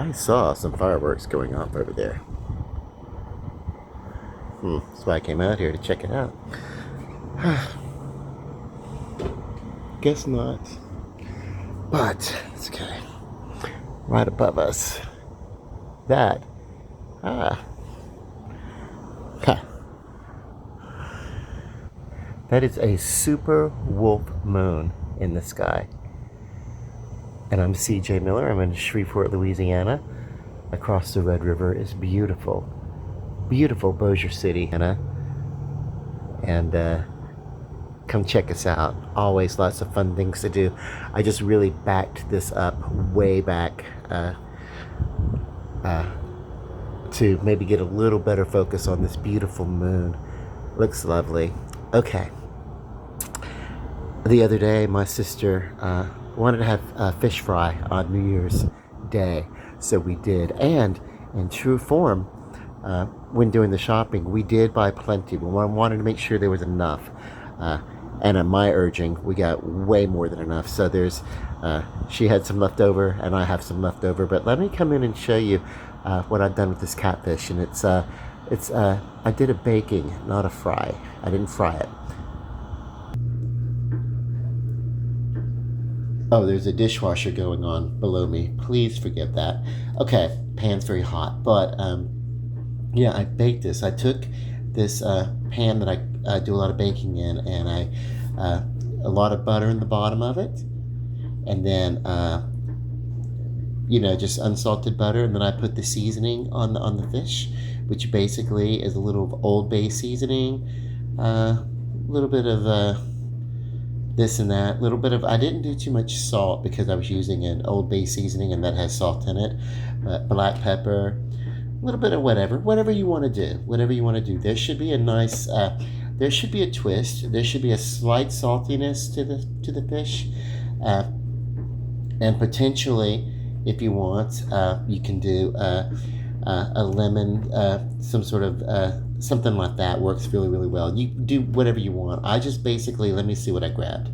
I saw some fireworks going off over there. That's why I came out here to check it out. Guess not. But it's okay. Right above us. That. Ah. Ha. That is a super wolf moon in the sky. And I'm CJ Miller. I'm in Shreveport, Louisiana. Across the Red River is beautiful. Beautiful Bossier City, Anna. And come check us out. Always lots of fun things to do. I just really backed this up way back to maybe get a little better focus on this beautiful moon. Looks lovely. Okay. The other day, my sister wanted to have fish fry on New Year's Day, so we did. And in true form, when doing the shopping, we did buy plenty. We wanted to make sure there was enough. And at my urging, we got way more than enough. So there's, she had some left over, and I have some left over. But let me come in and show you what I've done with this catfish. And I did a baking, not a fry. I didn't fry it. Oh, there's a dishwasher going on below me. Please forgive that. Okay, pan's very hot, but yeah, I baked this. I took this pan that I do a lot of baking in, and a lot of butter in the bottom of it, and then just unsalted butter, and then I put the seasoning on the fish, which basically is a little Old Bay seasoning, a little bit of this and that, little bit of, I didn't do too much salt because I was using an Old Bay seasoning and that has salt in it, black pepper, a little bit of whatever you want to do. There should be a nice, there should be a twist. There should be a slight saltiness to the fish, and potentially, if you want, you can do a lemon, some sort of something like that works really, really well. You do whatever you want. I just basically, let me see what I grabbed.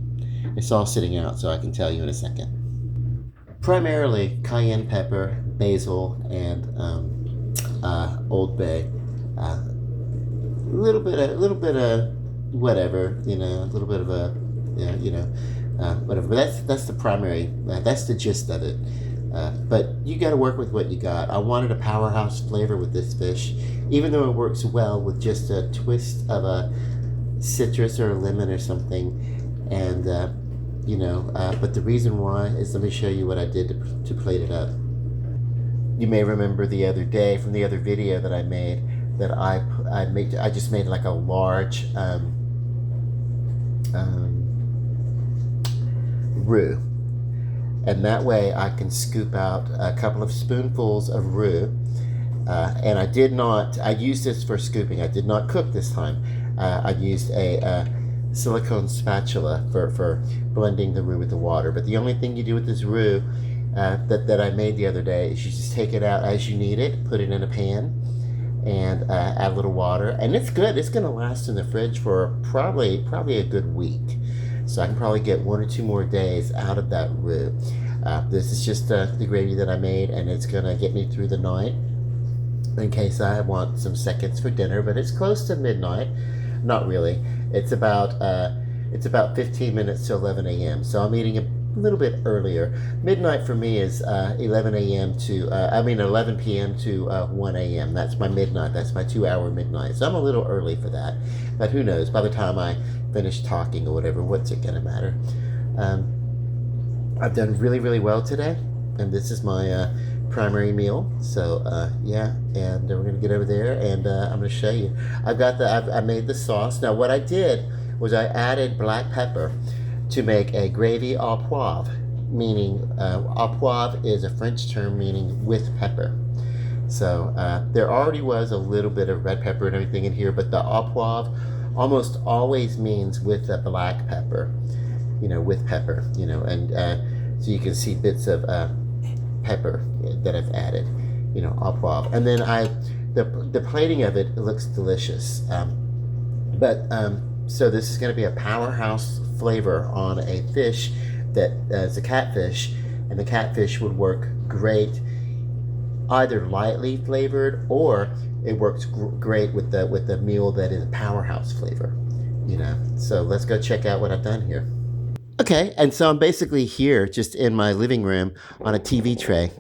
It's all sitting out, so I can tell you in a second. Primarily cayenne pepper, basil, and Old Bay. A little bit of whatever, a little bit of a, whatever. But that's the primary. That's the gist of it. But you got to work with what you got. I wanted a powerhouse flavor with this fish, even though it works well with just a twist of a citrus or a lemon or something. And but the reason why is, let me show you what I did to plate it up. You may remember the other day from the other video that I made that I just made like a large roux. And that way I can scoop out a couple of spoonfuls of roux. And I used this for scooping. I did not cook this time. I used a silicone spatula for blending the roux with the water. But the only thing you do with this roux that I made the other day is you just take it out as you need it, put it in a pan, and add a little water. And it's good. It's going to last in the fridge for probably a good week. So I can probably get 1 or 2 more days out of that roux. This is just the gravy that I made, and it's going to get me through the night in case I want some seconds for dinner. But it's close to midnight. Not really. It's about 15 minutes to 11 a.m. So I'm eating a little bit earlier. Midnight for me is 11 p.m. to 1 a.m. That's my midnight. That's my 2-hour midnight. So I'm a little early for that. But who knows? By the time I finish talking or whatever, what's it gonna matter? I've done really, really well today, and this is my primary meal. So yeah, and we're gonna get over there, and I'm gonna show you. I made the sauce. Now what I did was I added black pepper to make a gravy au poivre, meaning au poivre is a French term meaning with pepper. So there already was a little bit of red pepper and everything in here, but the au poivre almost always means with a black pepper, with pepper, and so you can see bits of pepper that I've added, au poivre. And then the plating of it looks delicious. So this is going to be a powerhouse flavor on a fish that is a catfish, and the catfish would work great either lightly flavored, or it works great with the meal that is powerhouse flavor. So let's go check out what I've done here. Okay, and so I'm basically here just in my living room on a TV tray.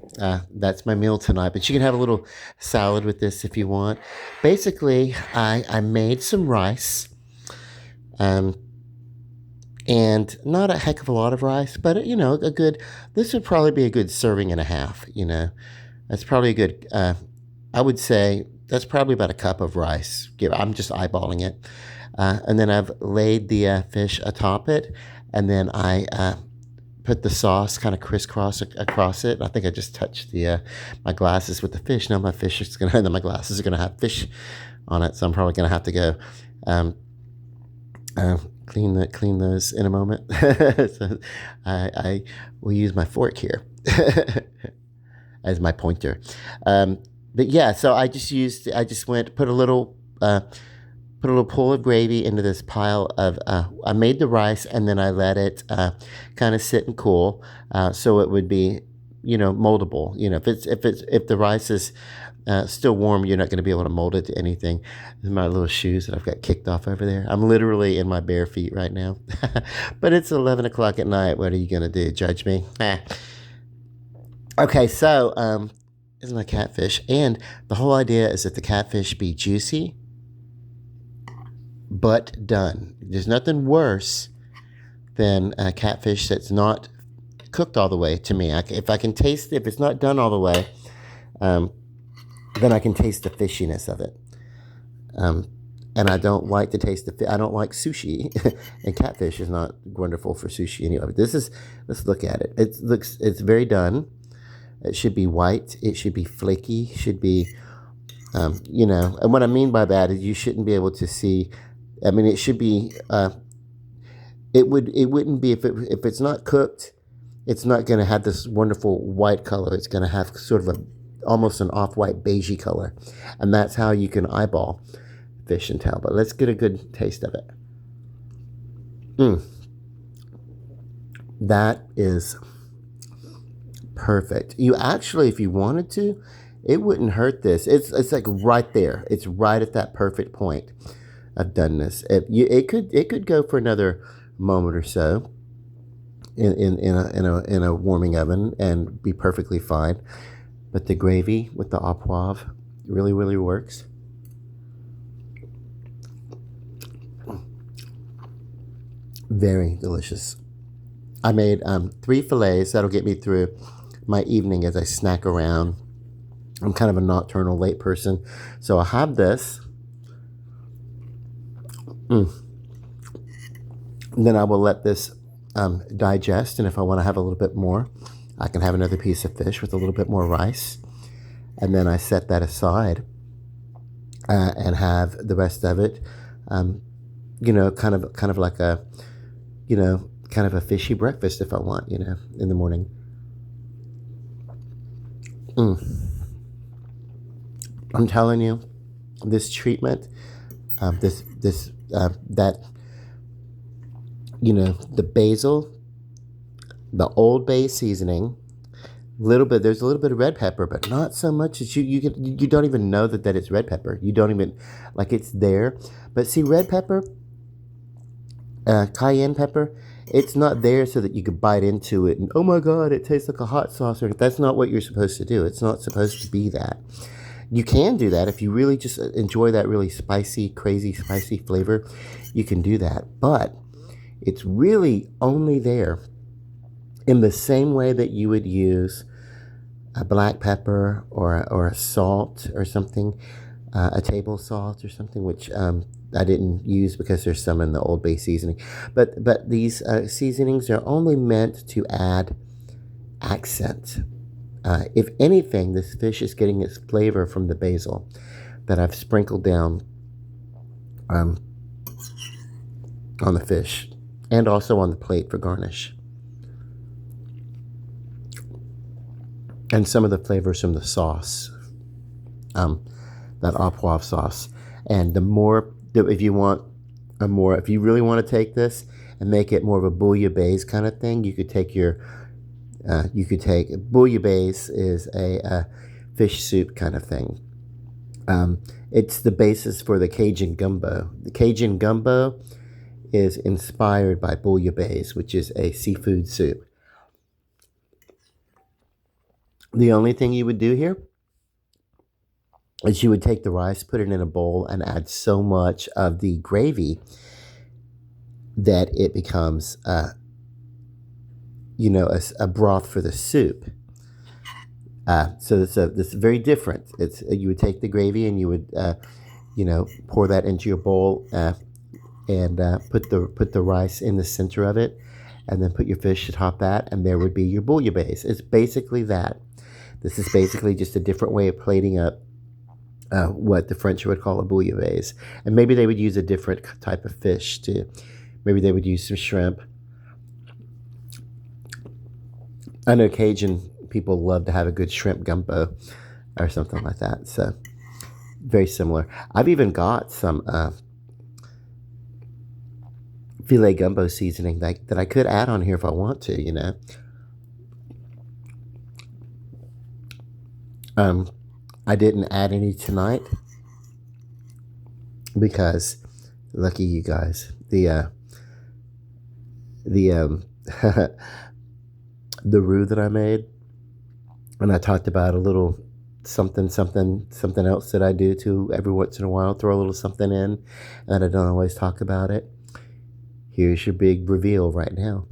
That's my meal tonight, but you can have a little salad with this if you want. Basically, I made some rice, and not a heck of a lot of rice, but this would probably be a good serving and a half. That's probably a good, I would say that's probably about a cup of rice. I'm just eyeballing it. And then I've laid the fish atop it, and then I put the sauce kind of crisscross across it. I think I just touched my glasses with the fish. Now my my glasses are gonna have fish on it, so I'm probably gonna have to go clean those in a moment. So I will use my fork here as my pointer. But yeah, so I just went put a little pool of gravy into this pile of, I made the rice, and then I let it kind of sit and cool, so it would be, moldable. If the rice is still warm, you're not going to be able to mold it to anything. These are my little shoes that I've got kicked off over there. I'm literally in my bare feet right now. But it's 11 o'clock at night. What are you going to do? Judge me? Okay, so this is my catfish, and the whole idea is that the catfish be juicy but done. There's nothing worse than a catfish that's not cooked all the way. To me, if I can taste it, if it's not done all the way, then I can taste the fishiness of it. And I don't like to taste I don't like sushi, and catfish is not wonderful for sushi anyway. But let's look at it. It's very done. It should be white. It should be flaky. It should be, and what I mean by that is you shouldn't be able to see. I mean, it should be. It wouldn't be if it's not cooked. It's not going to have this wonderful white color. It's going to have sort of almost an off-white beigey color, and that's how you can eyeball fish and tell. But let's get a good taste of it. That is perfect. You actually, if you wanted to, it wouldn't hurt this. It's like right there. It's right at that perfect point of doneness. It could go for another moment or so in a warming oven and be perfectly fine. But the gravy with the au poivre really, really works. Very delicious. I made 3 fillets. That'll get me through my evening as I snack around. I'm kind of a nocturnal late person, so I have this. Then I will let this digest, and if I want to have a little bit more, I can have another piece of fish with a little bit more rice, and then I set that aside and have the rest of it, kind of like a, kind of a fishy breakfast if I want, in the morning. I'm telling you, this treatment, the basil, the Old Bay seasoning, there's a little bit of red pepper, but not so much as you don't even know that it's red pepper. You don't even, like, it's there. But see, red pepper, cayenne pepper, it's not there so that you could bite into it and, oh my God, it tastes like a hot sauce. That's not what you're supposed to do. It's not supposed to be that. You can do that if you really just enjoy that really spicy, crazy spicy flavor. You can do that, but it's really only there in the same way that you would use a black pepper or a salt or something, a table salt or something, which I didn't use because there's some in the Old Bay seasoning. But these seasonings are only meant to add accent. If anything, this fish is getting its flavor from the basil that I've sprinkled down on the fish and also on the plate for garnish. And some of the flavors from the sauce, that au poivre sauce. And if you really want to take this and make it more of a bouillabaisse kind of thing, you could take bouillabaisse is a fish soup kind of thing. It's the basis for the Cajun gumbo. The Cajun gumbo is inspired by bouillabaisse, which is a seafood soup. The only thing you would do here is you would take the rice, put it in a bowl, and add so much of the gravy that it becomes, a broth for the soup. So this is very different. You would take the gravy and you would, pour that into your bowl and put the rice in the center of it, and then put your fish atop that, and there would be your bouillabaisse. It's basically that. This is basically just a different way of plating up what the French would call a bouillabaisse. And maybe they would use a different type of fish too. Maybe they would use some shrimp. I know Cajun people love to have a good shrimp gumbo or something like that. So very similar. I've even got some filet gumbo seasoning that I could add on here if I want to, I didn't add any tonight because, lucky you guys, the the roux that I made, and I talked about a little something else that I do too every once in a while, throw a little something in, and I don't always talk about it. Here's your big reveal right now.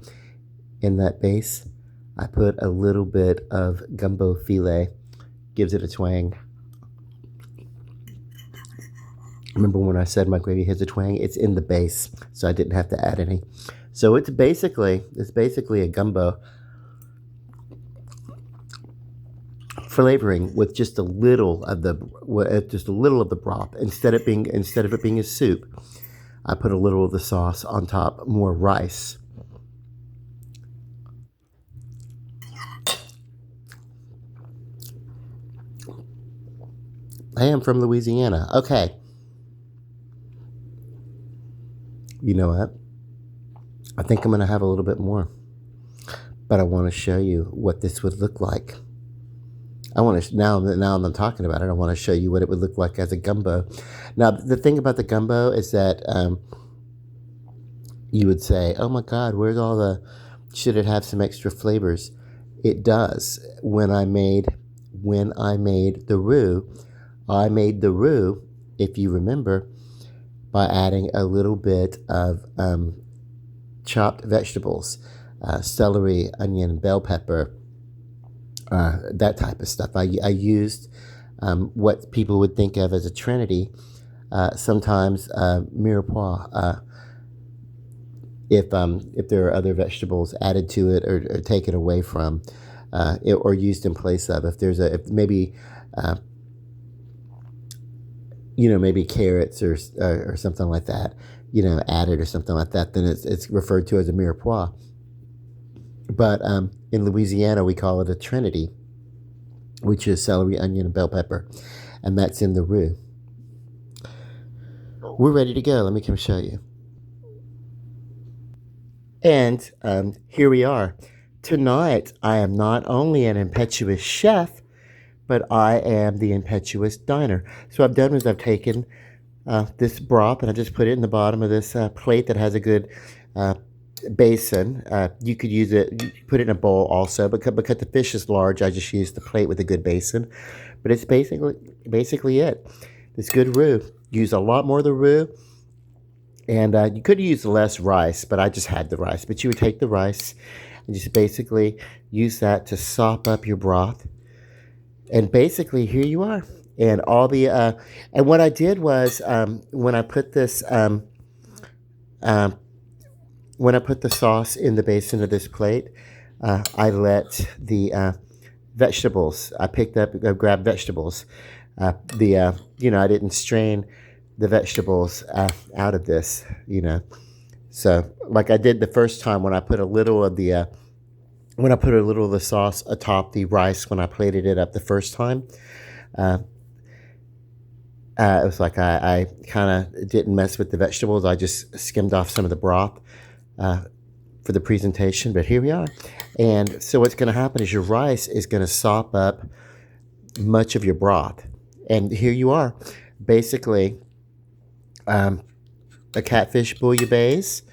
In that base, I put a little bit of gumbo fillet, gives it a twang. Remember when I said my gravy has a twang? It's in the base, so I didn't have to add any. So it's basically a gumbo flavoring with just a little of the broth. Instead of it being a soup, I put a little of the sauce on top, more rice. I am from Louisiana. Okay. You know what? I think I'm going to have a little bit more. But I want to show you what this would look like. I want to, now that I'm talking about it, I want to show you what it would look like as a gumbo. Now, the thing about the gumbo is that you would say, oh my God, should it have some extra flavors? It does. When I made the roux, if you remember, by adding a little bit of chopped vegetables, celery, onion, bell pepper, that type of stuff. I used what people would think of as a trinity, sometimes mirepoix, if there are other vegetables added to it or taken away from, or used in place of. If maybe carrots or something like that, added or something like that, then it's referred to as a mirepoix. But in Louisiana, we call it a trinity, which is celery, onion, and bell pepper, and that's in the roux. We're ready to go. Let me come show you. And here we are. Tonight, I am not only an impetuous chef, but I am the impetuous diner. So what I've done is I've taken this broth and I just put it in the bottom of this plate that has a good basin. You could use it, you could put it in a bowl also, but because the fish is large, I just used the plate with a good basin. But it's basically it. This good roux. Use a lot more of the roux. And you could use less rice, but I just had the rice. But you would take the rice and just basically use that to sop up your broth. And basically, here you are. And all the and what I did was when I put the sauce in the basin of this plate, I let the vegetables. I grabbed vegetables. I didn't strain the vegetables out of this. So like I did the first time when I put a little of the sauce atop the rice when I plated it up the first time. It was like I kind of didn't mess with the vegetables. I just skimmed off some of the broth for the presentation. But here we are. And so what's going to happen is your rice is going to sop up much of your broth. And here you are, basically a catfish bouillabaisse,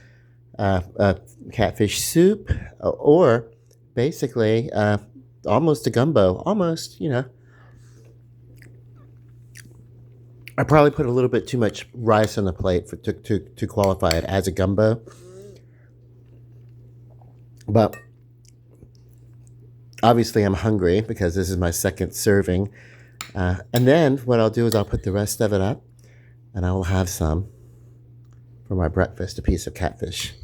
a catfish soup, or basically almost a gumbo. Almost, you know. I probably put a little bit too much rice on the plate to qualify it as a gumbo. But obviously I'm hungry because this is my second serving. And then what I'll do is I'll put the rest of it up and I will have some for my breakfast, a piece of catfish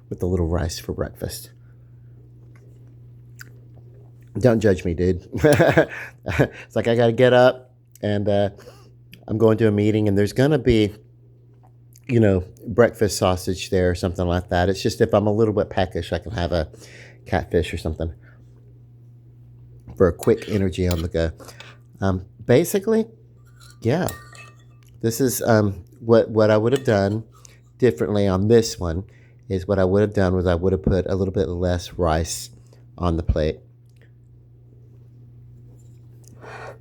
with a little rice for breakfast. Don't judge me, dude. It's like I got to get up and I'm going to a meeting and there's going to be, you know, breakfast sausage there or something like that. It's just if I'm a little bit peckish, I can have a catfish or something for a quick energy on the go. Basically, yeah, this is what I would have done differently on this one is what I would have done was I would have put a little bit less rice on the plate.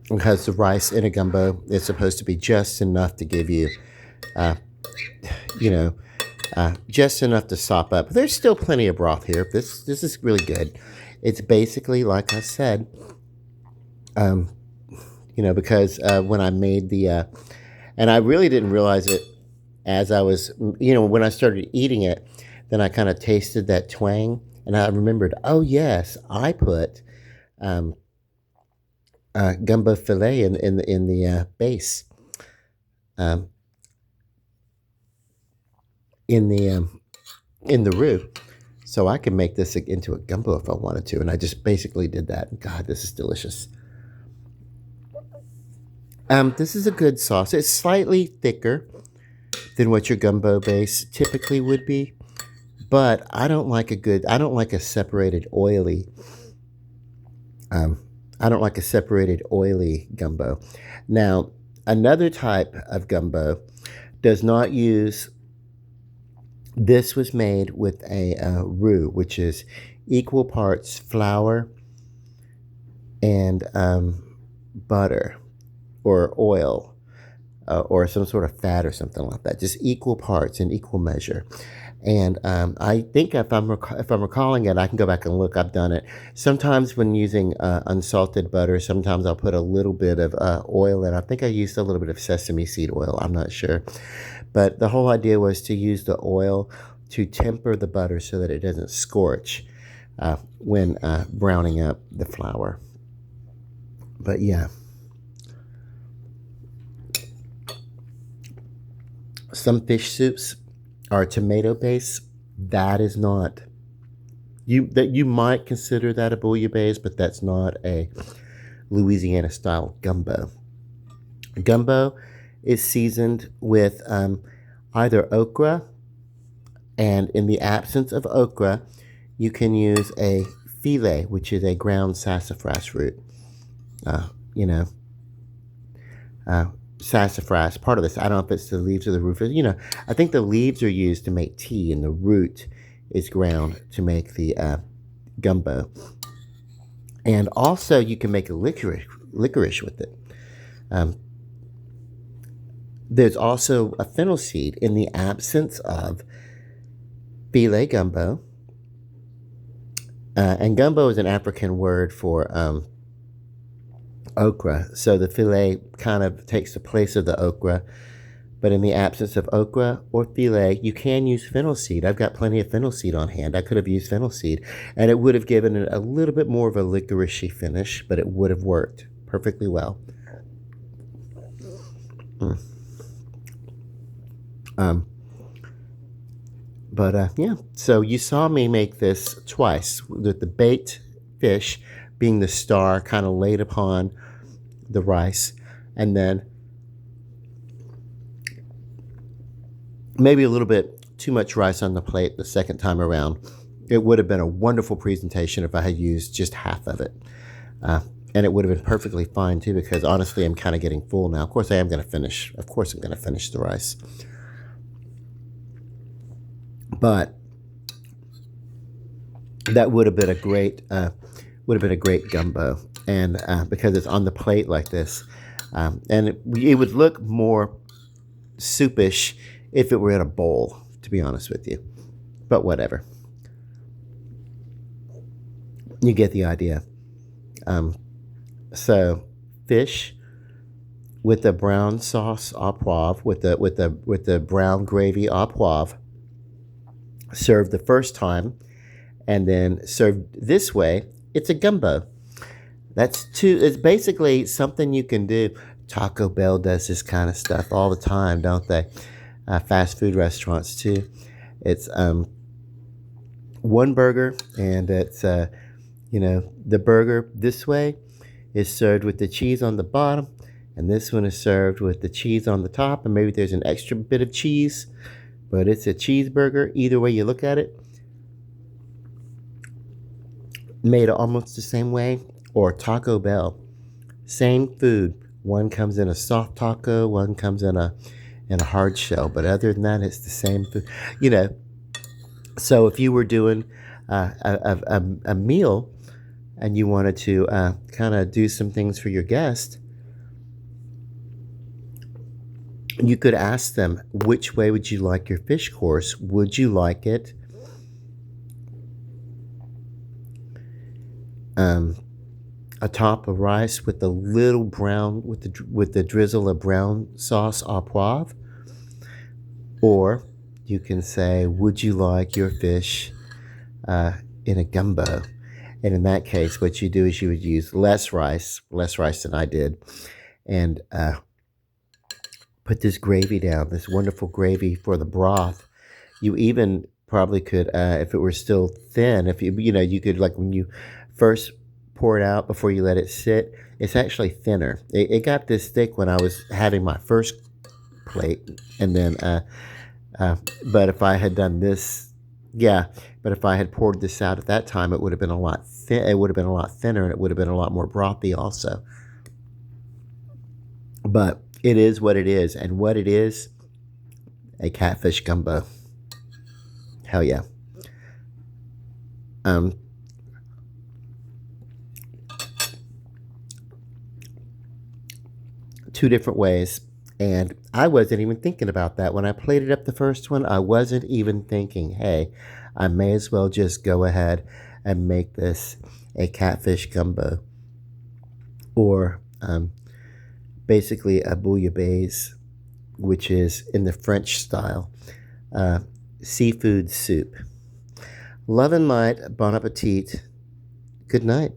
Because the rice in a gumbo is supposed to be just enough to give you, you know, just enough to sop up. There's still plenty of broth here. This is really good. It's basically, like I said, you know, because when I made the, and I really didn't realize it as I was, you know, when I started eating it, then I kind of tasted that twang and I remembered, oh yes, I put gumbo fillet in the base, in the roux, so I can make this into a gumbo if I wanted to, and I just basically did that. God, this is delicious. This is a good sauce. It's slightly thicker than what your gumbo base typically would be, but I don't like a separated oily. I don't like a separated oily gumbo. Now, another type of gumbo does not use. This was made with a roux, which is equal parts flour and butter or oil or some sort of fat or something like that. Just equal parts in equal measure. And I think if I'm recalling it, I can go back and look. I've done it. Sometimes when using unsalted butter, sometimes I'll put a little bit of oil in. I think I used a little bit of sesame seed oil. I'm not sure. But the whole idea was to use the oil to temper the butter so that it doesn't scorch when browning up the flour. But yeah. Some fish soups are tomato based. That is not you might consider that a bouillabaisse, but that's not a Louisiana style gumbo. Gumbo is seasoned with either okra, and in the absence of okra, you can use a fillet, which is a ground sassafras root. You know, sassafras, part of this. I don't know if it's the leaves or the root. You know, I think the leaves are used to make tea, and the root is ground to make the gumbo. And also, you can make a licorice with it. There's also a fennel seed in the absence of fillet gumbo. And gumbo is an African word for okra. So the fillet kind of takes the place of the okra. But in the absence of okra or fillet, you can use fennel seed. I've got plenty of fennel seed on hand. I could have used fennel seed, and it would have given it a little bit more of a licoricey finish, but it would have worked perfectly well. Yeah, so you saw me make this twice, with the baked fish being the star kind of laid upon the rice, and then maybe a little bit too much rice on the plate the second time around. It would have been a wonderful presentation if I had used just half of it. And it would have been perfectly fine too, because honestly, I'm kind of getting full now. Of course, I am going to finish. Of course, I'm going to finish the rice. But that would have been a great would have been a great gumbo. And because it's on the plate like this, and it would look more soupish if it were in a bowl, to be honest with you. But whatever. You get the idea. So fish with the brown sauce au poivre, with the brown gravy au poivre, served the first time, and then served this way, it's a gumbo. It's basically something you can do. Taco Bell does this kind of stuff all the time, don't they? Fast food restaurants too. It's one burger, and it's the burger this way is served with the cheese on the bottom, and this one is served with the cheese on the top, and maybe there's an extra bit of cheese, but it's a cheeseburger. Either way you look at it, made almost the same way. Or Taco Bell, same food. One comes in a soft taco, one comes in a hard shell, but other than that, it's the same food. So if you were doing a meal and you wanted to kind of do some things for your guest, you could ask them, which way would you like your fish course? Would you like it a top of rice with a little brown, with the drizzle of brown sauce au poivre? Or you can say, would you like your fish in a gumbo? And in that case, what you do is you would use less rice than I did, and put this gravy down, this wonderful gravy for the broth. You even probably could, if it were still thin, if you could, like when you first pour it out before you let it sit, it's actually thinner. It got this thick when I was having my first plate, and then but if I had done this, but if I had poured this out at that time, it would have been a lot it would have been a lot thinner, and it would have been a lot more brothy also. But it is what it is, and what it is, a catfish gumbo. Hell yeah. Two different ways, and I wasn't even thinking about that when I plated up the first one. I wasn't even thinking, hey, I may as well just go ahead and make this a catfish gumbo, or basically a bouillabaisse, which is in the French style, seafood soup. Love and light, bon appetit, good night.